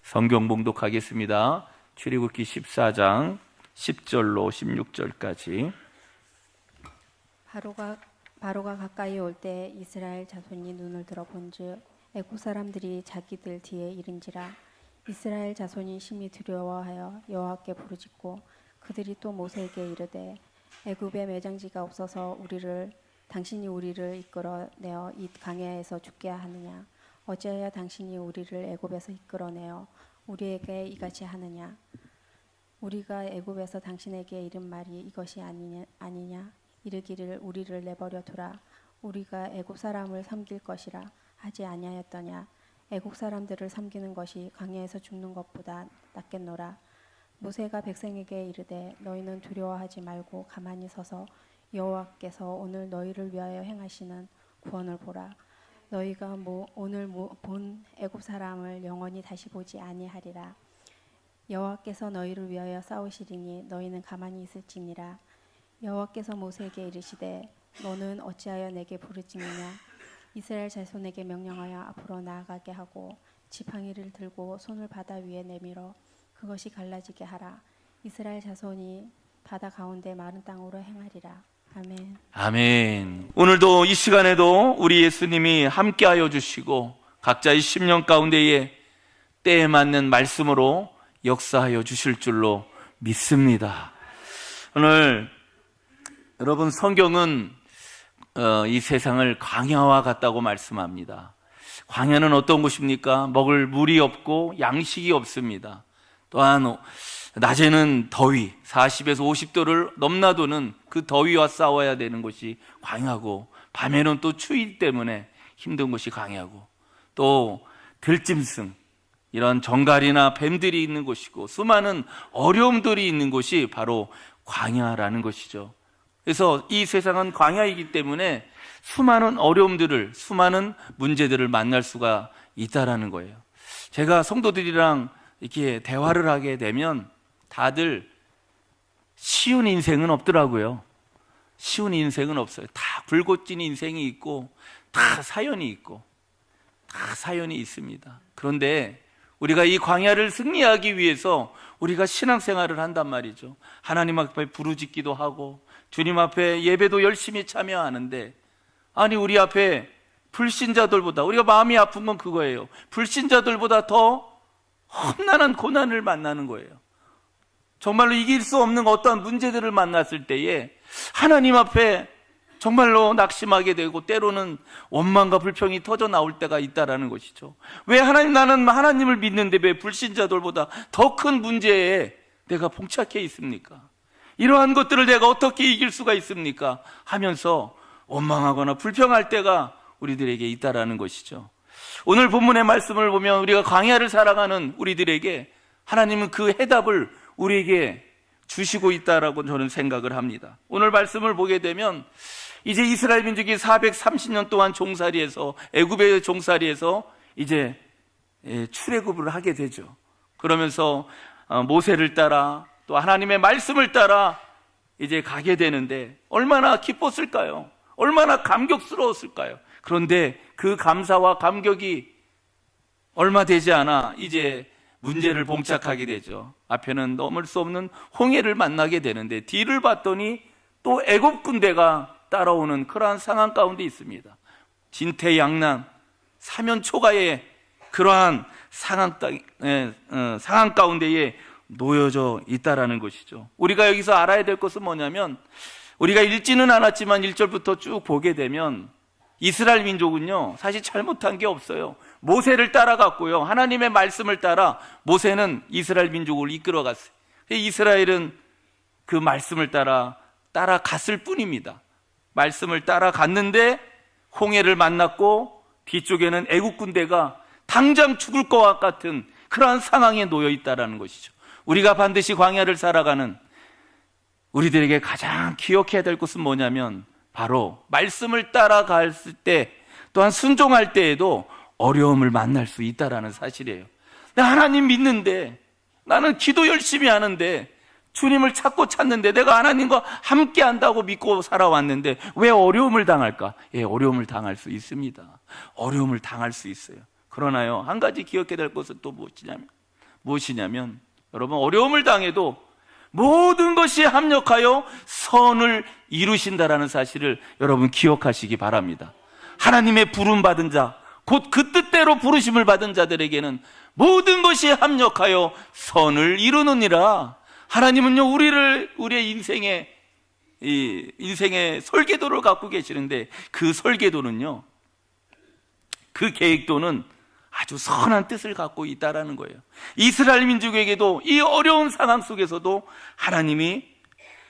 성경 봉독하겠습니다. 출애굽기 14장 10절로 16절까지. 바로가 가까이 올 때 이스라엘 자손이 눈을 들어 본즉 애굽 사람들이 자기들 뒤에 이른지라. 이스라엘 자손이 심히 두려워하여 여호와께 부르짖고 그들이 또 모세에게 이르되 애굽에 매장지가 없어서 당신이 우리를 이끌어내어 이 광야에서 죽게 하느냐. 어찌하여 당신이 우리를 애굽에서 이끌어내어 우리에게 이같이 하느냐. 우리가 애굽에서 당신에게 이른 말이 이것이 아니냐. 이르기를 우리를 내버려 두라. 우리가 애굽 사람을 섬길 것이라 하지 아니하였더냐. 애굽 사람들을 섬기는 것이 광야에서 죽는 것보다 낫겠노라. 모세가 백성에게 이르되 너희는 두려워하지 말고 가만히 서서 여호와께서 오늘 너희를 위하여 행하시는 구원을 보라. 너희가 오늘 본 애굽 사람을 영원히 다시 보지 아니하리라. 여호와께서 너희를 위하여 싸우시리니 너희는 가만히 있을지니라. 여호와께서 모세에게 이르시되 너는 어찌하여 내게 부르짖느냐. 이스라엘 자손에게 명령하여 앞으로 나아가게 하고 지팡이를 들고 손을 바다 위에 내밀어 그것이 갈라지게 하라. 이스라엘 자손이 바다 가운데 마른 땅으로 행하리라. 아멘. 아멘. 오늘도 이 시간에도 우리 예수님이 함께하여 주시고 각자의 심령 가운데에 때에 맞는 말씀으로 역사하여 주실 줄로 믿습니다. 오늘 여러분, 성경은 이 세상을 광야와 같다고 말씀합니다. 광야는 어떤 곳입니까? 먹을 물이 없고 양식이 없습니다. 또한 낮에는 더위, 40에서 50도를 넘나드는 그 더위와 싸워야 되는 것이 광야고, 밤에는 또 추위 때문에 힘든 것이 광야고, 또 들짐승, 이런 정갈이나 뱀들이 있는 곳이고, 수많은 어려움들이 있는 곳이 바로 광야라는 것이죠. 그래서 이 세상은 광야이기 때문에 수많은 어려움들을, 수많은 문제들을 만날 수가 있다라는 거예요. 제가 성도들이랑 이렇게 대화를 하게 되면 다들 쉬운 인생은 없더라고요. 쉬운 인생은 없어요. 다 불꽃진 인생이 있고, 다 사연이 있고, 다 사연이 있습니다. 그런데 우리가 이 광야를 승리하기 위해서 우리가 신앙생활을 한단 말이죠. 하나님 앞에 부르짖기도 하고 주님 앞에 예배도 열심히 참여하는데, 아니 우리 앞에 불신자들보다, 우리가 마음이 아픈 건 그거예요. 불신자들보다 더 험난한 고난을 만나는 거예요. 정말로 이길 수 없는 어떠한 문제들을 만났을 때에 하나님 앞에 정말로 낙심하게 되고, 때로는 원망과 불평이 터져 나올 때가 있다라는 것이죠. 왜 나는 하나님을 믿는데 왜 불신자들보다 더 큰 문제에 내가 봉착해 있습니까? 이러한 것들을 내가 어떻게 이길 수가 있습니까? 하면서 원망하거나 불평할 때가 우리들에게 있다라는 것이죠. 오늘 본문의 말씀을 보면 우리가 광야를 살아가는 우리들에게 하나님은 그 해답을 우리에게 주시고 있다라고 저는 생각을 합니다. 오늘 말씀을 보게 되면 이제 이스라엘 민족이 430년 동안 종살이에서, 애굽의 종살이에서 이제 출애굽을 하게 되죠. 그러면서 모세를 따라 또 하나님의 말씀을 따라 이제 가게 되는데 얼마나 기뻤을까요? 얼마나 감격스러웠을까요? 그런데 그 감사와 감격이 얼마 되지 않아 이제 문제를 봉착하게 되죠. 앞에는 넘을 수 없는 홍해를 만나게 되는데 뒤를 봤더니 또 애굽 군대가 따라오는 그러한 상황 가운데 있습니다. 진퇴양난, 사면초가의 그러한 상황 가운데에 놓여져 있다라는 것이죠. 우리가 여기서 알아야 될 것은 뭐냐면, 우리가 읽지는 않았지만 1절부터 쭉 보게 되면 이스라엘 민족은요 사실 잘못한 게 없어요. 모세를 따라갔고요, 하나님의 말씀을 따라 모세는 이스라엘 민족을 이끌어갔어요. 이스라엘은 그 말씀을 따라갔을 뿐입니다. 말씀을 따라갔는데 홍해를 만났고 뒤쪽에는 애국 군대가 당장 죽을 것 같은 그러한 상황에 놓여 있다는 것이죠. 우리가 반드시 광야를 살아가는 우리들에게 가장 기억해야 될 것은 뭐냐면 바로 말씀을 따라갔을 때, 또한 순종할 때에도 어려움을 만날 수 있다는 사실이에요. 나 하나님 믿는데, 나는 기도 열심히 하는데, 주님을 찾는데, 내가 하나님과 함께 한다고 믿고 살아왔는데 왜 어려움을 당할까? 예, 어려움을 당할 수 있습니다. 어려움을 당할 수 있어요. 그러나요, 한 가지 기억해야 될 것은 또 무엇이냐면 무엇이냐면, 여러분, 어려움을 당해도 모든 것이 합력하여 선을 이루신다라는 사실을 여러분 기억하시기 바랍니다. 하나님의 부름받은 자, 곧 그 뜻대로 부르심을 받은 자들에게는 모든 것이 합력하여 선을 이루느니라. 하나님은요, 우리의 인생의 설계도를 갖고 계시는데, 그 설계도는요, 그 계획도는 아주 선한 뜻을 갖고 있다라는 거예요. 이스라엘 민족에게도 이 어려운 상황 속에서도 하나님이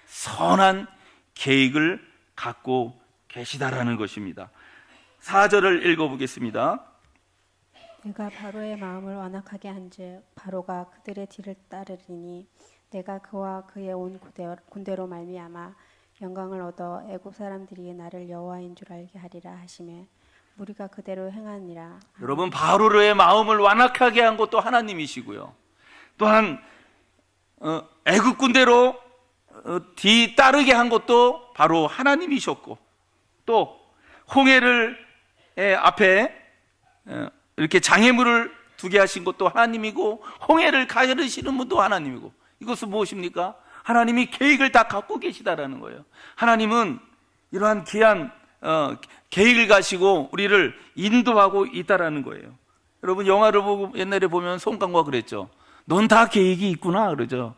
선한 계획을 갖고 계시다라는 것입니다. 4절을 읽어보겠습니다. 내가 바로의 마음을 완악하게 한즉 바로가 그들의 뒤를 따르리니 내가 그와 그의 온 군대로 말미암아 영광을 얻어 애굽 사람들이 나를 여호와인 줄 알게 하리라 하시매 우리가 그대로 행하니라. 여러분, 바로의 마음을 완악하게 한 것도 하나님이시고요, 또한 애굽 군대로 뒤따르게 한 것도 바로 하나님이셨고, 또 홍해를 앞에 이렇게 장애물을 두게 하신 것도 하나님이고, 홍해를 가르시는 분도 하나님이고, 이것은 무엇입니까? 하나님이 계획을 다 갖고 계시다라는 거예요. 하나님은 이러한 귀한 계획을 가시고 우리를 인도하고 있다라는 거예요. 여러분, 영화를 보고 옛날에 보면 송강호가 그랬죠. 넌 다 계획이 있구나 그러죠.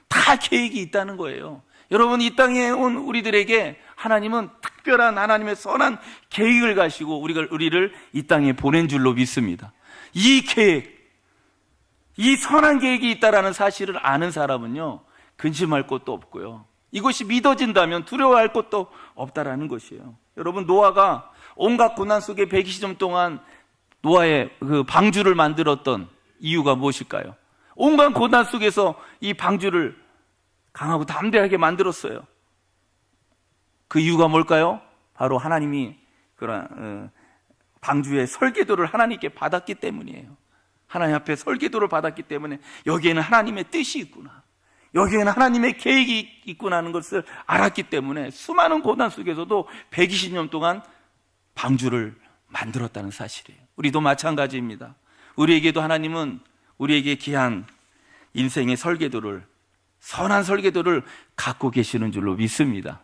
다 계획이 있다는 거예요. 여러분, 이 땅에 온 우리들에게 하나님은 특별한 하나님의 선한 계획을 가시고 우리를 이 땅에 보낸 줄로 믿습니다. 이 계획, 이 선한 계획이 있다라는 사실을 아는 사람은요, 근심할 것도 없고요, 이것이 믿어진다면 두려워할 것도 없다라는 것이에요. 여러분, 노아가 온갖 고난 속에 120년 동안 노아의 그 방주를 만들었던 이유가 무엇일까요? 온갖 고난 속에서 이 방주를 강하고 담대하게 만들었어요. 그 이유가 뭘까요? 바로 하나님이 그런 방주의 설계도를 하나님께 받았기 때문이에요. 하나님 앞에 설계도를 받았기 때문에 여기에는 하나님의 뜻이 있구나, 여기에는 하나님의 계획이 있구나 하는 것을 알았기 때문에 수많은 고난 속에서도 120년 동안 방주를 만들었다는 사실이에요. 우리도 마찬가지입니다. 우리에게도 하나님은 우리에게 귀한 인생의 설계도를, 선한 설계도를 갖고 계시는 줄로 믿습니다.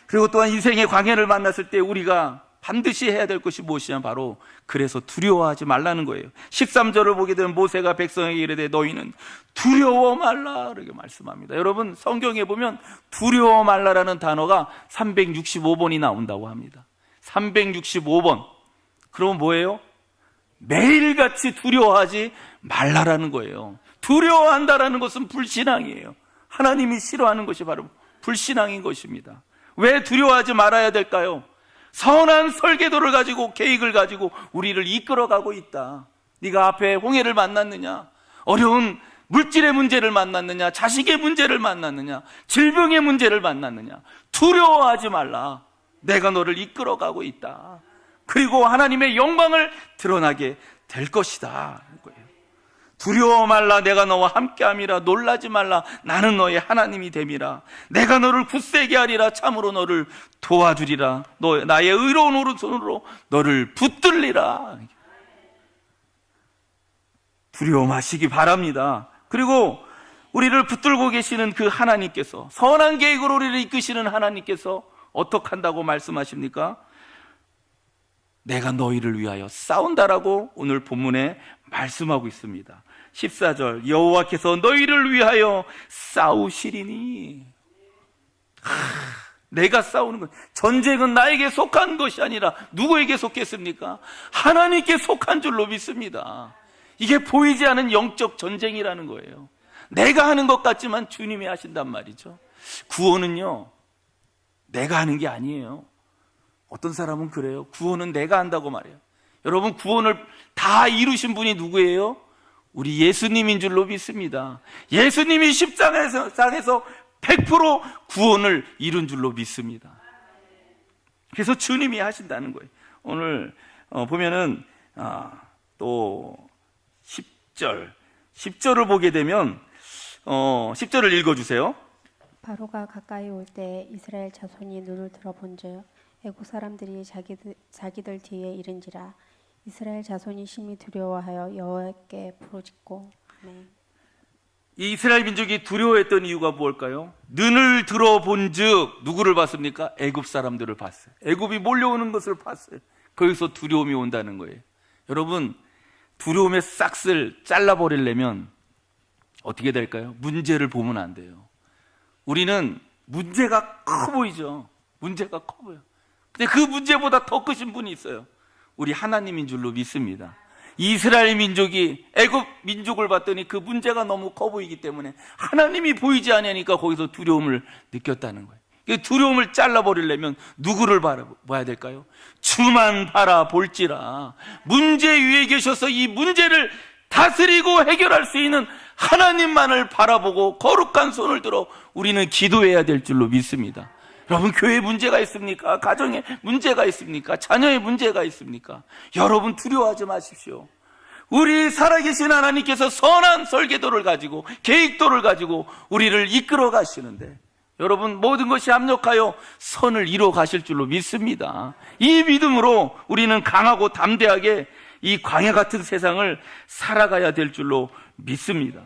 그리고 또한 인생의 광야를 만났을 때 우리가 반드시 해야 될 것이 무엇이냐, 바로 그래서 두려워하지 말라는 거예요. 13절을 보게 되면 모세가 백성에게 이르되 너희는 두려워 말라 이렇게 말씀합니다. 여러분, 성경에 보면 두려워 말라라는 단어가 365번이 나온다고 합니다. 365번. 그러면 뭐예요? 매일같이 두려워하지 말라라는 거예요. 두려워한다라는 것은 불신앙이에요. 하나님이 싫어하는 것이 바로 불신앙인 것입니다. 왜 두려워하지 말아야 될까요? 선한 설계도를 가지고, 계획을 가지고 우리를 이끌어가고 있다. 네가 앞에 홍해를 만났느냐, 어려운 물질의 문제를 만났느냐, 자식의 문제를 만났느냐, 질병의 문제를 만났느냐, 두려워하지 말라. 내가 너를 이끌어가고 있다. 그리고 하나님의 영광을 드러나게 될 것이다. 두려워 말라. 내가 너와 함께함이라. 놀라지 말라. 나는 너의 하나님이 됨이라. 내가 너를 굳세게 하리라. 참으로 너를 도와주리라. 너 나의 의로운 오른손으로 너를 붙들리라. 두려워 마시기 바랍니다. 그리고 우리를 붙들고 계시는 그 하나님께서, 선한 계획으로 우리를 이끄시는 하나님께서 어떻게 한다고 말씀하십니까? 내가 너희를 위하여 싸운다라고 오늘 본문에 말씀하고 있습니다. 14절, 여호와께서 너희를 위하여 싸우시리니. 내가 싸우는 것, 전쟁은 나에게 속한 것이 아니라 누구에게 속했습니까? 하나님께 속한 줄로 믿습니다. 이게 보이지 않은 영적 전쟁이라는 거예요. 내가 하는 것 같지만 주님이 하신단 말이죠. 구원은요, 내가 하는 게 아니에요. 어떤 사람은 그래요. 구원은 내가 한다고 말해요. 여러분, 구원을 다 이루신 분이 누구예요? 우리 예수님인 줄로 믿습니다. 예수님이 십자가에서 100% 구원을 이룬 줄로 믿습니다. 그래서 주님이 하신다는 거예요. 오늘 보면은 또 10절을 보게 되면 10절을 읽어주세요. 바로가 가까이 올 때 이스라엘 자손이 눈을 들어본즉 애국 사람들이 자기들 뒤에 이른지라. 이스라엘 자손이 심히 두려워하여 여호와께 부르짖고. 아멘. 이 이스라엘 민족이 두려워했던 이유가 뭘까요? 눈을 들어본즉 누구를 봤습니까? 애굽 사람들을 봤어요. 애굽이 몰려오는 것을 봤어요. 거기서 두려움이 온다는 거예요. 여러분, 두려움의 싹을 잘라버리려면 어떻게 될까요? 문제를 보면 안 돼요. 우리는 문제가 커 보이죠. 문제가 커 보여. 근데 그 문제보다 더 크신 분이 있어요. 우리 하나님인 줄로 믿습니다. 이스라엘 민족이 애굽 민족을 봤더니 그 문제가 너무 커 보이기 때문에 하나님이 보이지 않으니까 거기서 두려움을 느꼈다는 거예요. 그 두려움을 잘라버리려면 누구를 바라봐야 될까요? 주만 바라볼지라. 문제 위에 계셔서 이 문제를 다스리고 해결할 수 있는 하나님만을 바라보고 거룩한 손을 들어 우리는 기도해야 될 줄로 믿습니다. 여러분, 교회에 문제가 있습니까? 가정에 문제가 있습니까? 자녀의 문제가 있습니까? 여러분, 두려워하지 마십시오. 우리 살아계신 하나님께서 선한 설계도를 가지고 계획도를 가지고 우리를 이끌어 가시는데, 여러분, 모든 것이 합력하여 선을 이루어 가실 줄로 믿습니다. 이 믿음으로 우리는 강하고 담대하게 이 광야 같은 세상을 살아가야 될 줄로 믿습니다.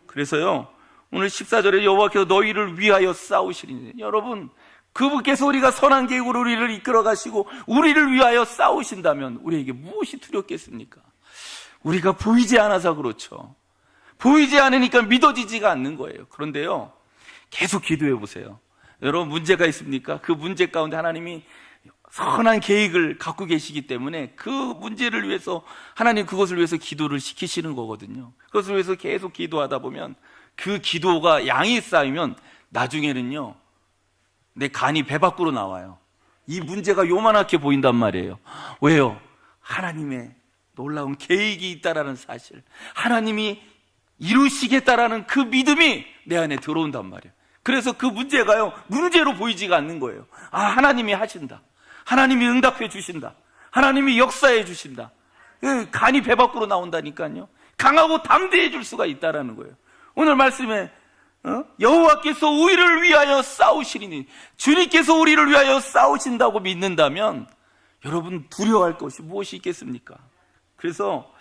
그래서요, 오늘 14절에 여호와께서 너희를 위하여 싸우시리니, 여러분, 그분께서 우리가 선한 계획으로 우리를 이끌어 가시고 우리를 위하여 싸우신다면 우리에게 무엇이 두렵겠습니까? 우리가 보이지 않아서 그렇죠. 보이지 않으니까 믿어지지가 않는 거예요. 그런데요, 계속 기도해 보세요. 여러분, 문제가 있습니까? 그 문제 가운데 하나님이 선한 계획을 갖고 계시기 때문에 그 문제를 위해서 하나님 그것을 위해서 기도를 시키시는 거거든요. 그것을 위해서 계속 기도하다 보면 그 기도가 양이 쌓이면 나중에는요, 내 간이 배 밖으로 나와요. 이 문제가 요만하게 보인단 말이에요. 왜요? 하나님의 놀라운 계획이 있다라는 사실, 하나님이 이루시겠다라는 그 믿음이 내 안에 들어온단 말이에요. 그래서 그 문제가요, 문제로 보이지가 않는 거예요. 아, 하나님이 하신다. 하나님이 응답해 주신다. 하나님이 역사해 주신다. 간이 배 밖으로 나온다니까요. 강하고 담대해질 수가 있다라는 거예요. 오늘 말씀에 여호와께서 우리를 위하여 싸우시리니, 주님께서 우리를 위하여 싸우신다고 믿는다면 여러분, 두려워할 것이 무엇이 있겠습니까? 그래서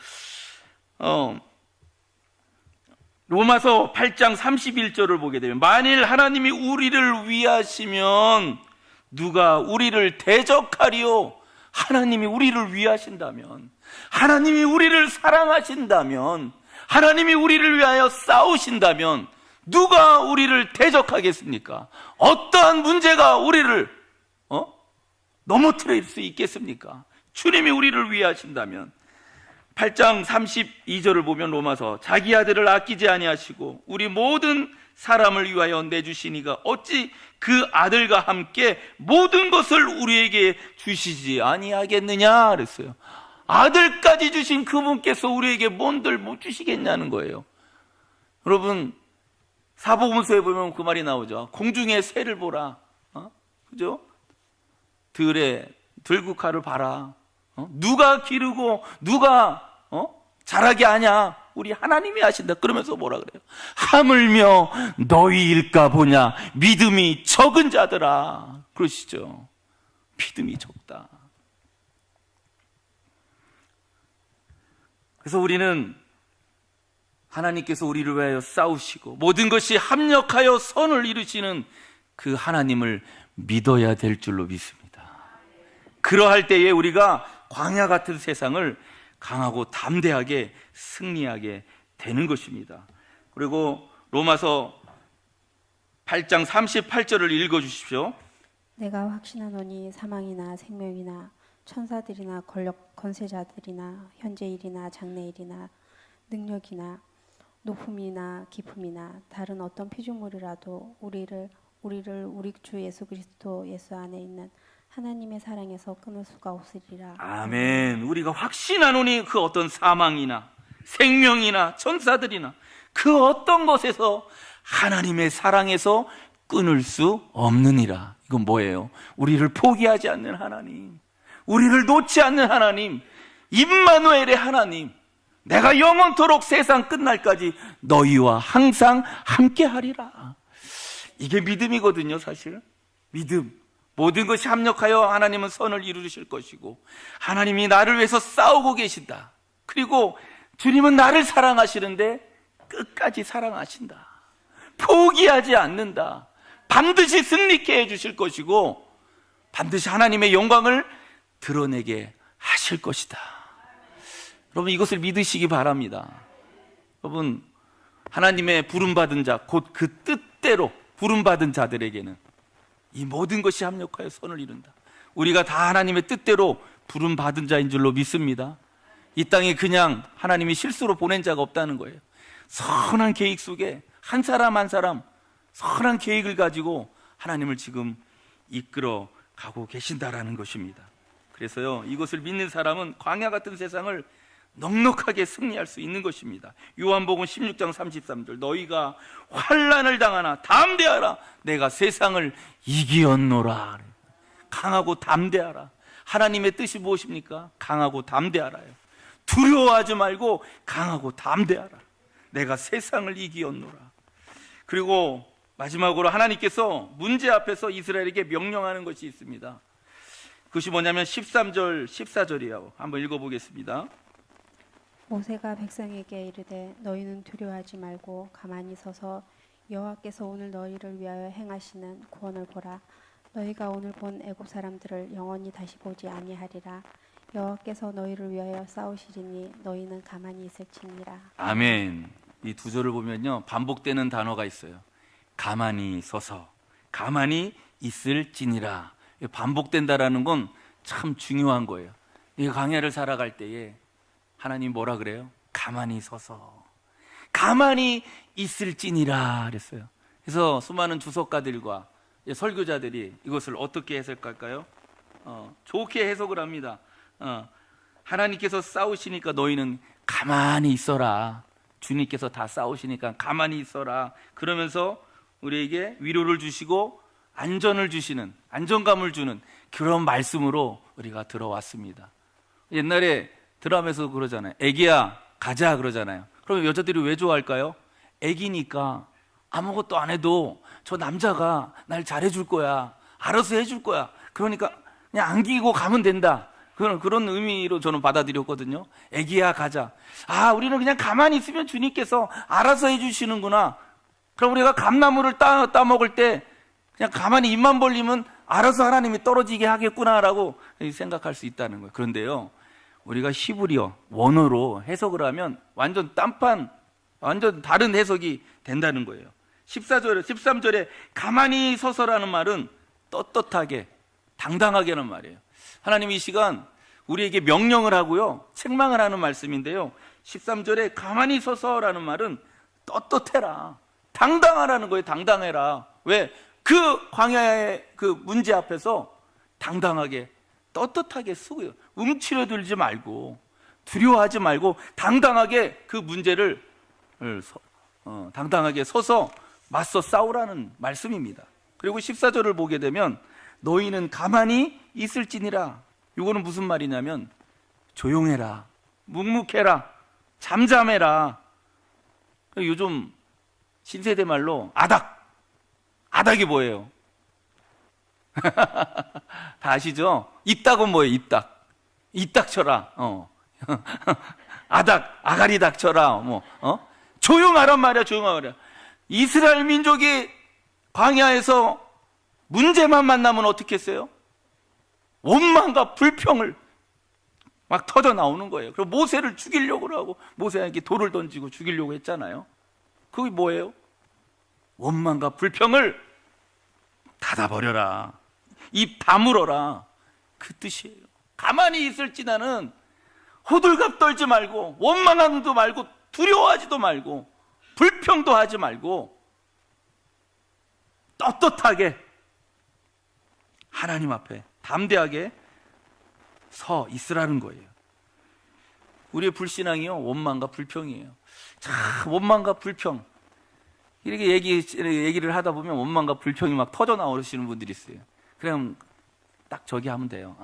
로마서 8장 31절을 보게 되면, 만일 하나님이 우리를 위하시면 누가 우리를 대적하리요? 하나님이 우리를 위하신다면, 하나님이 우리를 사랑하신다면, 하나님이 우리를 위하여 싸우신다면 누가 우리를 대적하겠습니까? 어떠한 문제가 우리를 넘어뜨릴 수 있겠습니까? 주님이 우리를 위하신다면. 8장 32절을 보면 로마서, 자기 아들을 아끼지 아니하시고 우리 모든 사람을 위하여 내주시니가 어찌 그 아들과 함께 모든 것을 우리에게 주시지 아니하겠느냐 그랬어요. 아들까지 주신 그분께서 우리에게 뭔들 못 주시겠냐는 거예요. 여러분, 사복음서에 보면 그 말이 나오죠. 공중의 새를 보라. 그죠? 들의 들국화를 봐라. 누가 기르고 누가 자라게 하냐? 우리 하나님이 하신다. 그러면서 뭐라 그래요? 하물며 너희일까 보냐? 믿음이 적은 자들아. 그러시죠. 믿음이 적다. 그래서 우리는 하나님께서 우리를 위하여 싸우시고 모든 것이 합력하여 선을 이루시는 그 하나님을 믿어야 될 줄로 믿습니다. 그러할 때에 우리가 광야 같은 세상을 강하고 담대하게 승리하게 되는 것입니다. 그리고 로마서 8장 38절을 읽어주십시오. 내가 확신하노니 사망이나 생명이나 천사들이나 권세자들이나 현재일이나 장래일이나 능력이나 높음이나 깊음이나 다른 어떤 피조물이라도 우리를 우리 주 예수 그리스도 예수 안에 있는 하나님의 사랑에서 끊을 수가 없으리라. 아멘. 우리가 확신하노니 그 어떤 사망이나 생명이나 천사들이나 그 어떤 것에서 하나님의 사랑에서 끊을 수 없느니라. 이건 뭐예요? 우리를 포기하지 않는 하나님, 우리를 놓지 않는 하나님, 임마누엘의 하나님, 내가 영원토록 세상 끝날까지 너희와 항상 함께하리라. 이게 믿음이거든요. 사실 믿음. 모든 것이 합력하여 하나님은 선을 이루실 것이고 하나님이 나를 위해서 싸우고 계신다. 그리고 주님은 나를 사랑하시는데 끝까지 사랑하신다. 포기하지 않는다. 반드시 승리케 해주실 것이고 반드시 하나님의 영광을 드러내게 하실 것이다. 여러분, 이것을 믿으시기 바랍니다. 여러분, 하나님의 부름받은 자, 곧 그 뜻대로 부름받은 자들에게는 이 모든 것이 합력하여 선을 이룬다. 우리가 다 하나님의 뜻대로 부름받은 자인 줄로 믿습니다. 이 땅에 그냥 하나님이 실수로 보낸 자가 없다는 거예요. 선한 계획 속에 한 사람 한 사람 선한 계획을 가지고 하나님을 지금 이끌어 가고 계신다라는 것입니다. 그래서요, 이것을 믿는 사람은 광야 같은 세상을 넉넉하게 승리할 수 있는 것입니다. 요한복음 16장 33절, 너희가 환난을 당하나 담대하라, 내가 세상을 이기었노라. 강하고 담대하라. 하나님의 뜻이 무엇입니까? 강하고 담대하라요. 두려워하지 말고 강하고 담대하라. 내가 세상을 이기었노라. 그리고 마지막으로 하나님께서 문제 앞에서 이스라엘에게 명령하는 것이 있습니다. 그것이 뭐냐면 13절 14절이에요. 한번 읽어보겠습니다. 모세가 백성에게 이르되 너희는 두려워하지 말고 가만히 서서 여호와께서 오늘 너희를 위하여 행하시는 구원을 보라. 너희가 오늘 본 애굽 사람들을 영원히 다시 보지 아니하리라. 여호와께서 너희를 위하여 싸우시리니 너희는 가만히 있을지니라. 아멘. 이 두 절을 보면요, 반복되는 단어가 있어요. 가만히 서서, 가만히 있을지니라. 반복된다라는 건 참 중요한 거예요. 이 광야를 살아갈 때에 하나님 뭐라 그래요? 가만히 서서, 가만히 있을지니라 그랬어요. 그래서 수많은 주석가들과 설교자들이 이것을 어떻게 해석할까요? 좋게 해석을 합니다. 하나님께서 싸우시니까 너희는 가만히 있어라. 주님께서 다 싸우시니까 가만히 있어라. 그러면서 우리에게 위로를 주시고 안전을 주시는, 안정감을 주는 그런 말씀으로 우리가 들어왔습니다. 옛날에 드라마에서 그러잖아요. 애기야 가자 그러잖아요. 그럼 여자들이 왜 좋아할까요? 애기니까 아무것도 안 해도 저 남자가 날 잘해줄 거야, 알아서 해줄 거야, 그러니까 그냥 안기고 가면 된다, 그런 의미로 저는 받아들였거든요. 애기야 가자. 우리는 그냥 가만히 있으면 주님께서 알아서 해주시는구나. 그럼 우리가 감나무를 따먹을 때 그냥 가만히 입만 벌리면 알아서 하나님이 떨어지게 하겠구나라고 생각할 수 있다는 거예요. 그런데요, 우리가 히브리어 원어로 해석을 하면 완전 딴판, 완전 다른 해석이 된다는 거예요. 13절에 가만히 서서라는 말은 떳떳하게, 당당하게는 말이에요. 하나님이 이 시간 우리에게 명령을 하고요, 책망을 하는 말씀인데요, 13절에 가만히 서서라는 말은 떳떳해라, 당당하라는 거예요. 당당해라. 왜? 그 광야의 그 문제 앞에서 당당하게, 떳떳하게 쓰고요, 움츠러들지 말고 두려워하지 말고 당당하게 그 문제를 당당하게 서서 맞서 싸우라는 말씀입니다. 그리고 14절을 보게 되면 너희는 가만히 있을지니라. 이거는 무슨 말이냐면 조용해라, 묵묵해라, 잠잠해라. 요즘 신세대 말로 아닥이 뭐예요? 다 아시죠? 입닭은 뭐예요? 입닭 쳐라. 아가리닭 쳐라. 조용하란 말이야, 조용하라. 이스라엘 민족이 광야에서 문제만 만나면 어떻게 했어요? 원망과 불평을 막 터져 나오는 거예요. 그리고 모세를 죽이려고 하고 모세에게 돌을 던지고 죽이려고 했잖아요. 그게 뭐예요? 원망과 불평을 닫아버려라, 입 다물어라, 그 뜻이에요. 가만히 있을지나는 호들갑 떨지 말고 원망하지도 말고 두려워하지도 말고 불평도 하지 말고 떳떳하게 하나님 앞에 담대하게 서 있으라는 거예요. 우리의 불신앙이요, 원망과 불평이에요. 참, 원망과 불평, 이렇게 얘기를 하다 보면 원망과 불평이 막 터져 나오시는 분들이 있어요. 그럼 딱 저기 하면 돼요.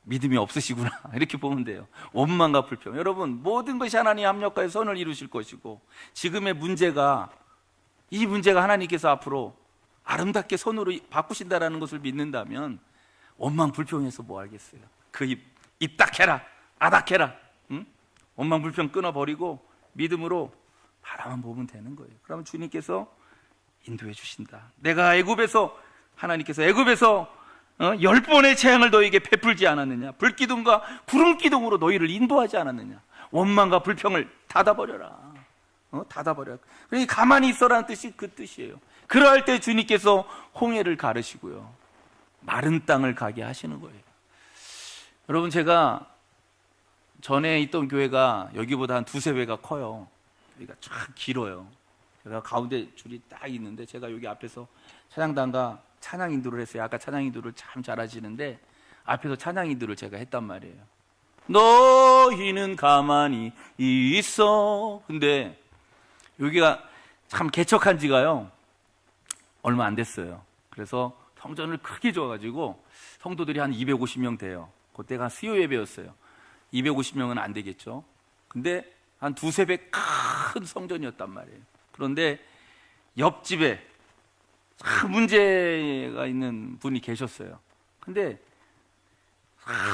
믿음이 없으시구나, 이렇게 보면 돼요. 원망과 불평. 여러분, 모든 것이 하나님의 합력하여 선을 이루실 것이고, 지금의 문제가, 이 문제가 하나님께서 앞으로 아름답게 선으로 바꾸신다라는 것을 믿는다면 원망 불평해서 뭐 하겠어요? 그 입 딱 해라, 아닥해라. 응? 원망 불평 끊어버리고 믿음으로 바라만 보면 되는 거예요. 그러면 주님께서 인도해 주신다. 내가 하나님께서 애굽에서 10번의 재앙을 너희에게 베풀지 않았느냐? 불기둥과 구름기둥으로 너희를 인도하지 않았느냐? 원망과 불평을 닫아버려라. 닫아버려. 그러니까 가만히 있어라는 뜻이 그 뜻이에요. 그러할 때 주님께서 홍해를 가르시고요, 마른 땅을 가게 하시는 거예요. 여러분, 제가 전에 있던 교회가 여기보다 한 두세 배가 커요. 여기가 쫙 길어요. 제가 가운데 줄이 딱 있는데, 제가 여기 앞에서 찬양단과 찬양 인도를 했어요. 아까 찬양 인도를 참 잘하시는데 앞에서 찬양 인도를 제가 했단 말이에요. 너희는 가만히 있어. 근데 여기가 참 개척한 지가요 얼마 안 됐어요. 그래서 성전을 크게 줘가지고 성도들이 한 250명 돼요. 그때가 수요 예배였어요. 250명은 안 되겠죠. 근데 한 두세 배 큰 성전이었단 말이에요. 그런데 옆집에 참 문제가 있는 분이 계셨어요. 근데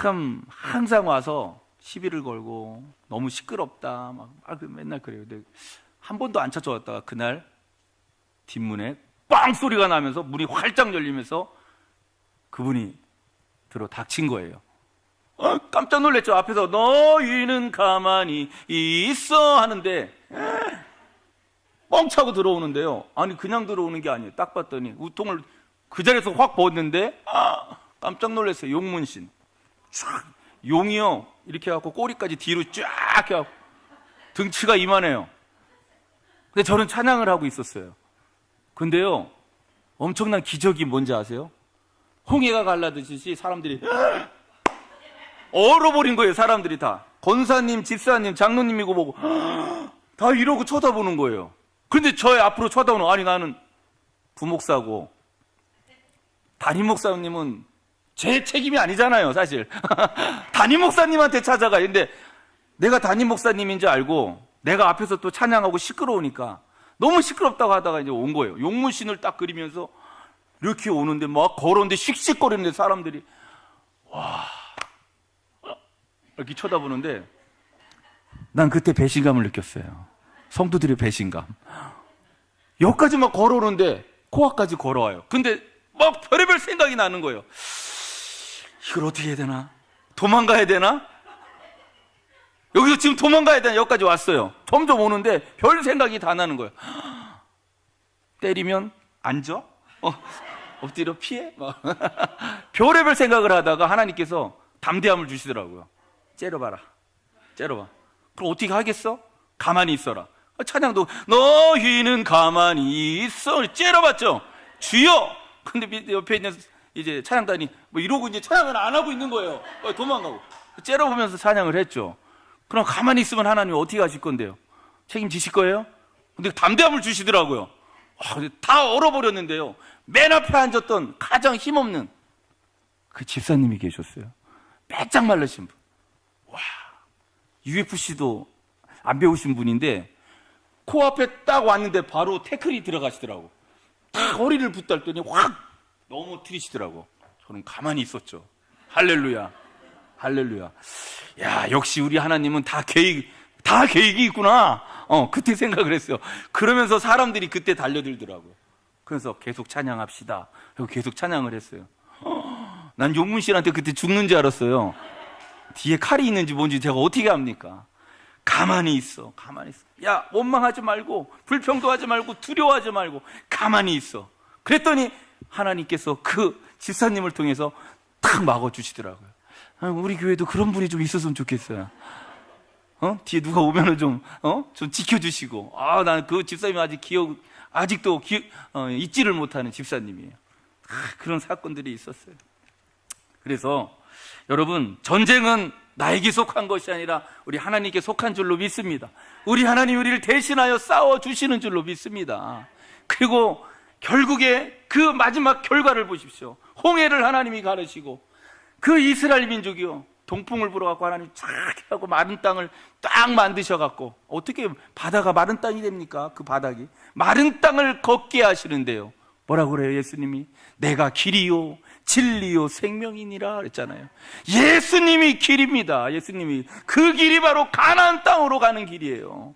참 항상 와서 시비를 걸고 너무 시끄럽다 막 맨날 그래요. 근데 한 번도 안 찾아왔다가 그날 뒷문에 빵 소리가 나면서 문이 활짝 열리면서 그분이 들어 닥친 거예요. 깜짝 놀랐죠. 앞에서 너희는 가만히 있어 하는데 뻥 차고 들어오는데요. 아니 그냥 들어오는 게 아니에요. 딱 봤더니 우통을 그 자리에서 확 벗는데 깜짝 놀랐어요. 용문신 용이요 이렇게 해갖고 꼬리까지 뒤로 쫙 해갖고 등치가 이만해요. 근데 저는 찬양을 하고 있었어요. 근데요 엄청난 기적이 뭔지 아세요? 홍해가 갈라듯이 사람들이 얼어버린 거예요. 사람들이 다 권사님, 집사님, 장로님이고 뭐고 다 이러고 쳐다보는 거예요. 근데 저의 앞으로 쳐다보는, 아니 나는 부목사고 담임 목사님은 제 책임이 아니잖아요 사실. 담임 목사님한테 찾아가요. 근데 내가 담임 목사님인 줄 알고 내가 앞에서 또 찬양하고 시끄러우니까 너무 시끄럽다고 하다가 이제 온 거예요. 용문신을 딱 그리면서 이렇게 오는데 막 걸었는데 씩씩거리는데 사람들이 와 이렇게 쳐다보는데 난 그때 배신감을 느꼈어요. 성도들의 배신감. 여기까지 막 걸어오는데 코앞까지 걸어와요. 근데 막 별의별 생각이 나는 거예요. 이걸 어떻게 해야 되나? 도망가야 되나? 여기서 지금 도망가야 되나? 여기까지 왔어요. 점점 오는데 별 생각이 다 나는 거예요. 때리면 앉아? 엎드려 피해? 별의별 생각을 하다가 하나님께서 담대함을 주시더라고요. 째려봐라. 째려봐. 그럼 어떻게 하겠어? 가만히 있어라. 찬양도 너희는 가만히 있어. 째려봤죠? 주여. 근데 옆에 있는 이제 찬양단이 뭐 이러고 이제 찬양을 안 하고 있는 거예요. 도망가고. 째려보면서 찬양을 했죠. 그럼 가만히 있으면 하나님 어떻게 하실 건데요? 책임지실 거예요? 근데 담대함을 주시더라고요. 다 얼어버렸는데요. 맨 앞에 앉았던 가장 힘없는 그 집사님이 계셨어요. 빼짝 말르신 분. 와, UFC도 안 배우신 분인데 코앞에 딱 왔는데 바로 태클이 들어가시더라고. 딱 허리를 붙들더니 확 넘어뜨리시더라고. 저는 가만히 있었죠. 할렐루야. 할렐루야. 야, 역시 우리 하나님은 다 계획이 있구나. 그때 생각을 했어요. 그러면서 사람들이 그때 달려들더라고요. 그래서 계속 찬양합시다. 그리고 계속 찬양을 했어요. 난 용문 씨한테 그때 죽는 줄 알았어요. 뒤에 칼이 있는지 뭔지 제가 어떻게 압니까? 가만히 있어. 가만히 있어. 야, 원망하지 말고 불평도 하지 말고 두려워하지 말고 가만히 있어. 그랬더니 하나님께서 그 집사님을 통해서 탁 막아주시더라고요. 우리 교회도 그런 분이 좀 있었으면 좋겠어요. 뒤에 누가 오면은 좀 지켜주시고. 난 그 집사님이 아직도 잊지를 못하는 집사님이에요. 그런 사건들이 있었어요. 그래서 여러분, 전쟁은 나에게 속한 것이 아니라 우리 하나님께 속한 줄로 믿습니다. 우리 하나님 우리를 대신하여 싸워주시는 줄로 믿습니다. 그리고 결국에 그 마지막 결과를 보십시오. 홍해를 하나님이 가르시고 그 이스라엘 민족이요, 동풍을 불어갖고 하나님 쫙 하고 마른 땅을 딱 만드셔갖고, 어떻게 바다가 마른 땅이 됩니까? 그 바닥이 마른 땅을 걷게 하시는데요, 뭐라고 그래요? 예수님이 내가 길이요 진리요 생명이니라 그랬잖아요. 예수님이 길입니다. 예수님이 그 길이 바로 가나안 땅으로 가는 길이에요.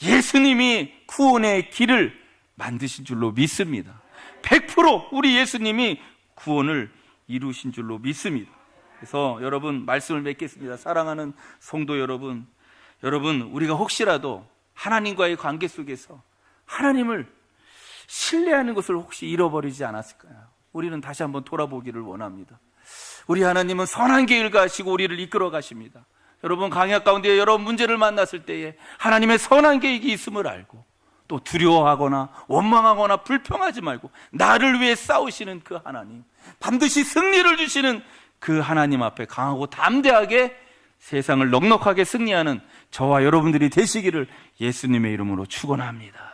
예수님이 구원의 길을 만드신 줄로 믿습니다. 100% 우리 예수님이 구원을 이루신 줄로 믿습니다. 그래서 여러분, 말씀을 맺겠습니다. 사랑하는 성도 여러분, 우리가 혹시라도 하나님과의 관계 속에서 하나님을 신뢰하는 것을 혹시 잃어버리지 않았을까요? 우리는 다시 한번 돌아보기를 원합니다. 우리 하나님은 선한 계획을 가시고 우리를 이끌어 가십니다. 여러분, 강약 가운데 여러 문제를 만났을 때에 하나님의 선한 계획이 있음을 알고, 또 두려워하거나 원망하거나 불평하지 말고 나를 위해 싸우시는 그 하나님, 반드시 승리를 주시는 그 하나님 앞에 강하고 담대하게 세상을 넉넉하게 승리하는 저와 여러분들이 되시기를 예수님의 이름으로 축원합니다.